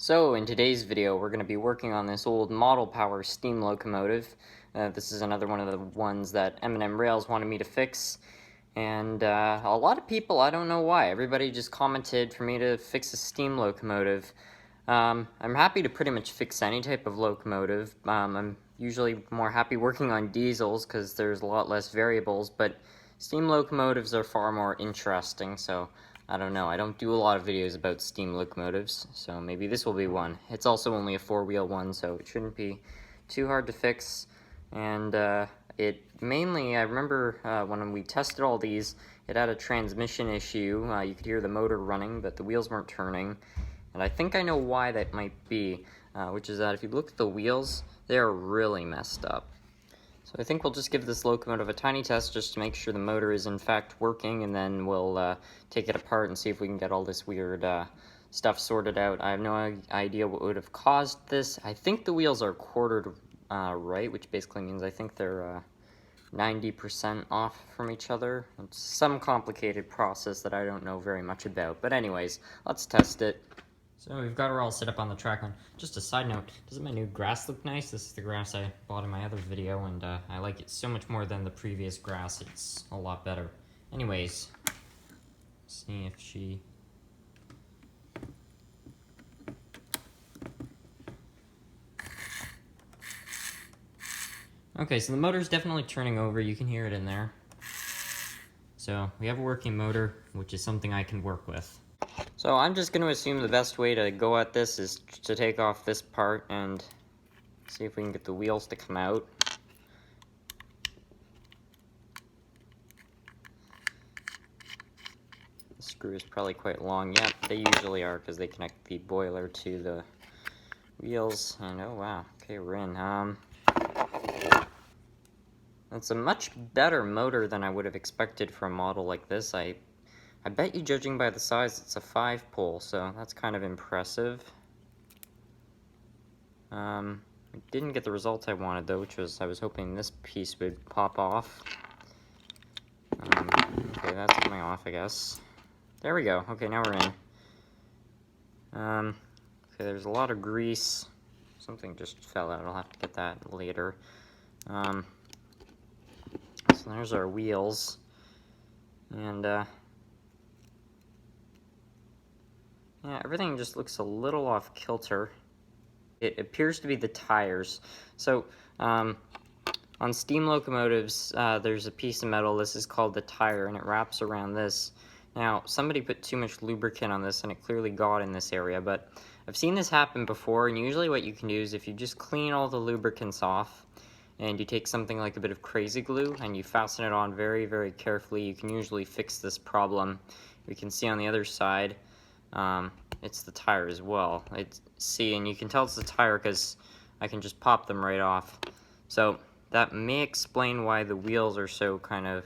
So in today's video we're going to be working on this old model power steam locomotive. This is another one of the ones that M&M Rails wanted me to fix, and a lot of people, I don't know why, everybody just commented for me to fix a steam locomotive. I'm happy to pretty much fix any type of locomotive. I'm usually more happy working on diesels because there's a lot less variables, but steam locomotives are far more interesting, so I don't know. I don't do a lot of videos about steam locomotives, so maybe this will be one. It's also only a four-wheel one, so it shouldn't be too hard to fix. And it mainly, I remember when we tested all these, it had a transmission issue. You could hear the motor running, but the wheels weren't turning. And I think I know why that might be, which is that if you look at the wheels, they're really messed up. So I think we'll just give this locomotive a tiny test just to make sure the motor is in fact working, and then we'll take it apart and see if we can get all this weird stuff sorted out. I have no idea what would have caused this. I think the wheels are quartered right, which basically means I think they're 90% off from each other. It's some complicated process that I don't know very much about. But anyways, let's test it. So we've got her all set up on the track. And just a side note, doesn't my new grass look nice? This is the grass I bought in my other video, and I like it so much more than the previous grass. It's a lot better. Anyways, see if she... Okay, so the motor's definitely turning over. You can hear it in there. So we have a working motor, which is something I can work with. So I'm just going to assume the best way to go at this is to take off this part and see if we can get the wheels to come out. The screw is probably quite long. Yep, they usually are because they connect the boiler to the wheels. And oh wow, okay, we're in. It's a much better motor than I would have expected for a model like this. I bet you, judging by the size, it's a 5-pole, so that's kind of impressive. I didn't get the result I wanted, though, which was I was hoping this piece would pop off. Okay, that's coming off, I guess. There we go. Okay, now we're in. Okay, there's a lot of grease. Something just fell out. I'll have to get that later. So there's our wheels. And, yeah, everything just looks a little off kilter. It appears to be the tires. So, on steam locomotives, there's a piece of metal. This is called the tire, and it wraps around this. Now, somebody put too much lubricant on this, and it clearly got in this area, but I've seen this happen before, and usually what you can do is if you just clean all the lubricants off, and you take something like a bit of crazy glue, and you fasten it on very, very carefully, you can usually fix this problem. We can see on the other side, it's the tire as well. And you can tell it's the tire because I can just pop them right off. So that may explain why the wheels are so kind of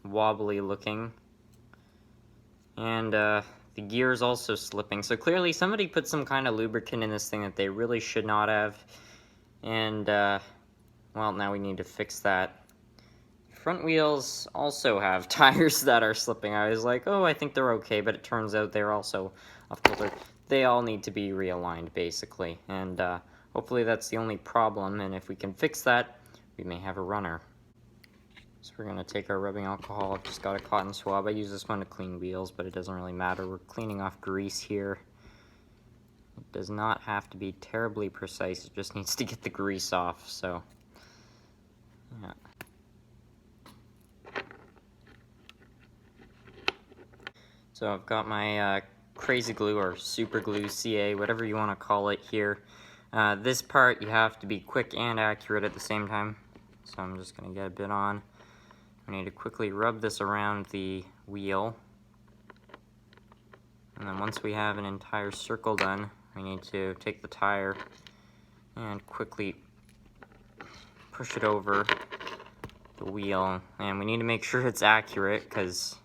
wobbly looking. And the gear's also slipping. So clearly somebody put some kind of lubricant in this thing that they really should not have. And, well, now we need to fix that. Front wheels also have tires that are slipping. I was like, oh, I think they're okay, but it turns out they're also off kilter. They all need to be realigned, basically, and hopefully that's the only problem, and if we can fix that, we may have a runner. So we're going to take our rubbing alcohol. I've just got a cotton swab. I use this one to clean wheels, but it doesn't really matter. We're cleaning off grease here. It does not have to be terribly precise. It just needs to get the grease off, so yeah. So I've got my crazy glue or super glue, CA, whatever you want to call it here. This part you have to be quick and accurate at the same time. So I'm just going to get a bit on. I need to quickly rub this around the wheel. And then once we have an entire circle done, we need to take the tire and quickly push it over the wheel. And we need to make sure it's accurate because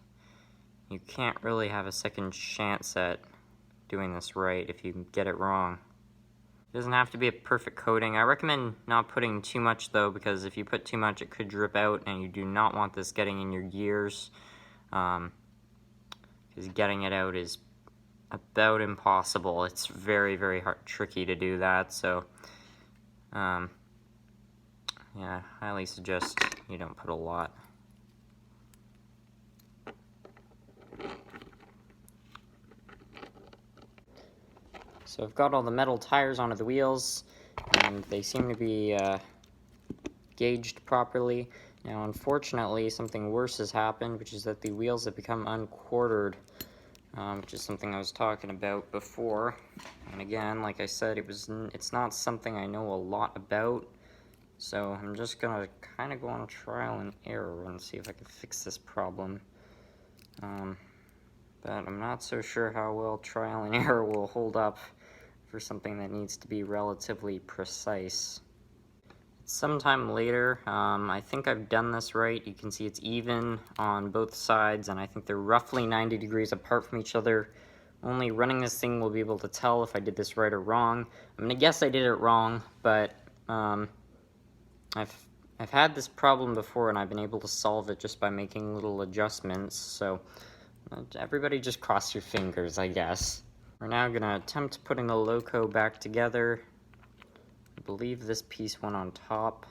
you can't really have a second chance at doing this right if you get it wrong. It doesn't have to be a perfect coating. I recommend not putting too much though, because if you put too much it could drip out, and you do not want this getting in your gears, because getting it out is about impossible. It's very, very tricky to do that, so yeah, I highly suggest you don't put a lot. So I've got all the metal tires onto the wheels, and they seem to be gauged properly. Now, unfortunately, something worse has happened, which is that the wheels have become unquartered, which is something I was talking about before. And again, like I said, it's not something I know a lot about, so I'm just gonna kind of go on trial and error and see if I can fix this problem. But I'm not so sure how well trial and error will hold up for something that needs to be relatively precise. Sometime later, I think I've done this right. You can see it's even on both sides, and I think they're roughly 90 degrees apart from each other. Only running this thing will be able to tell if I did this right or wrong. I'm gonna guess I did it wrong, but I've had this problem before, and I've been able to solve it just by making little adjustments. So everybody just cross your fingers, I guess. We're now gonna attempt putting the Loco back together. I believe this piece went on top.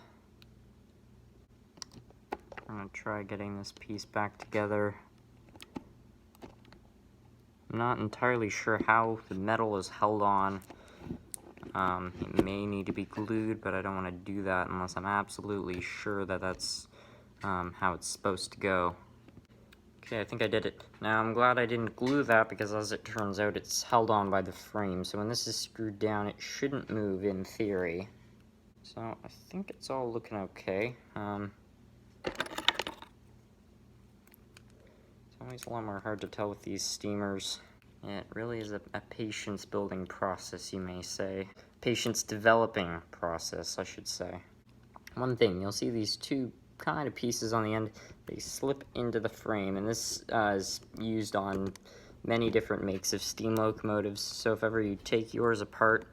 I'm gonna try getting this piece back together. I'm not entirely sure how the metal is held on. It may need to be glued, but I don't want to do that unless I'm absolutely sure that that's how it's supposed to go. Okay, I think I did it. Now, I'm glad I didn't glue that because, as it turns out, it's held on by the frame. So when this is screwed down, it shouldn't move in theory. So I think it's all looking okay. It's always a lot more hard to tell with these steamers. Yeah, it really is a patience building process, you may say. Patience developing process, I should say. One thing, you'll see these two kind of pieces on the end, they slip into the frame, and this is used on many different makes of steam locomotives, so if ever you take yours apart,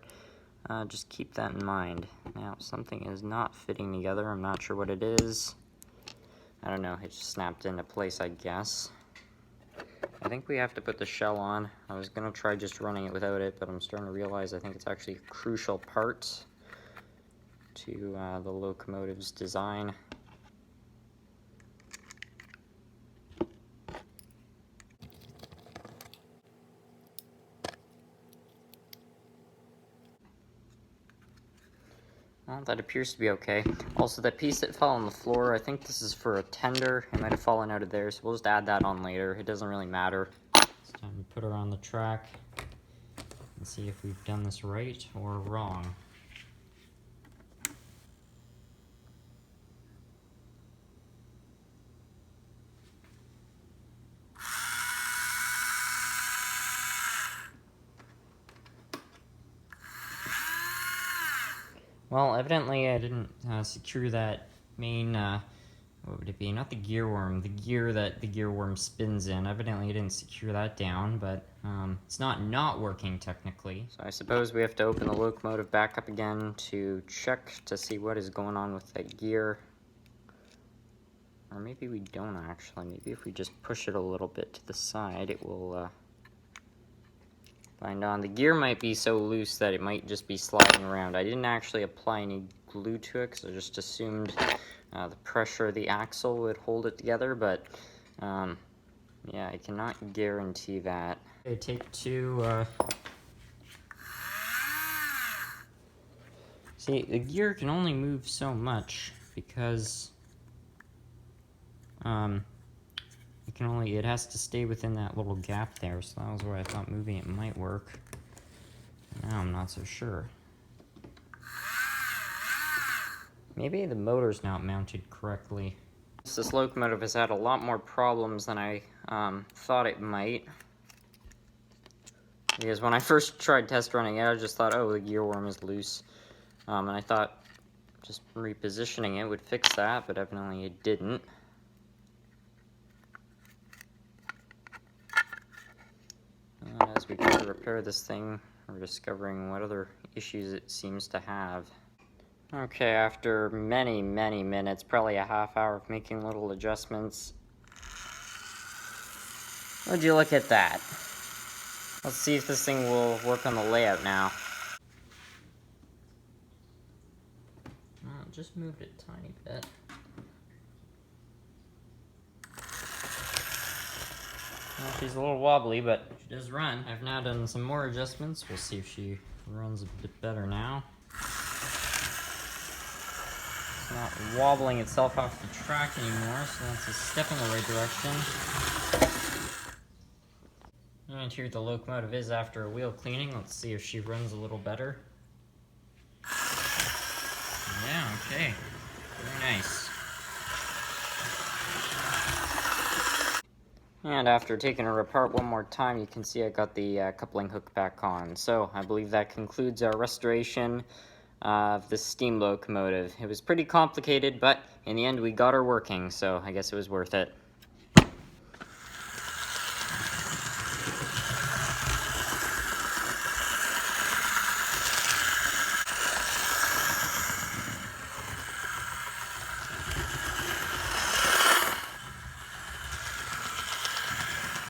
just keep that in mind. Now, something is not fitting together. I'm not sure what it is. I don't know, it just snapped into place, I guess. I think we have to put the shell on. I was going to try just running it without it, but I'm starting to realize I think it's actually a crucial part to the locomotive's design. Well, that appears to be okay. Also, that piece that fell on the floor, I think this is for a tender. It might have fallen out of there, so we'll just add that on later. It doesn't really matter. It's time to put her on the track and see if we've done this right or wrong. Well, evidently I didn't secure that main, what would it be? Not the gear worm, the gear that the gear worm spins in. Evidently I didn't secure that down, but it's not working technically. So I suppose we have to open the locomotive back up again to check to see what is going on with that gear. Or maybe we don't actually. Maybe if we just push it a little bit to the side, it will bind on. The gear might be so loose that it might just be sliding around. I didn't actually apply any glue to it because I just assumed the pressure of the axle would hold it together, but yeah, I cannot guarantee that. Okay, take two. See, the gear can only move so much because it has to stay within that little gap there, so that was where I thought moving it might work. Now I'm not so sure. Maybe the motor's not mounted correctly. This locomotive has had a lot more problems than I thought it might. Because when I first tried test running it, I just thought, oh, the gear worm is loose. And I thought just repositioning it would fix that, but evidently it didn't. And as we try to repair this thing, we're discovering what other issues it seems to have. Okay, after many, many minutes, probably a half hour of making little adjustments, would you look at that? Let's see if this thing will work on the layout now. Well, it just moved a tiny bit. Well, she's a little wobbly, but she does run. I've now done some more adjustments. We'll see if she runs a bit better now. It's not wobbling itself off the track anymore, so that's a step in the right direction. And here the locomotive is after a wheel cleaning. Let's see if she runs a little better. Yeah, okay. Very nice. And after taking her apart one more time, you can see I got the coupling hook back on. So I believe that concludes our restoration of the steam locomotive. It was pretty complicated, but in the end we got her working, so I guess it was worth it.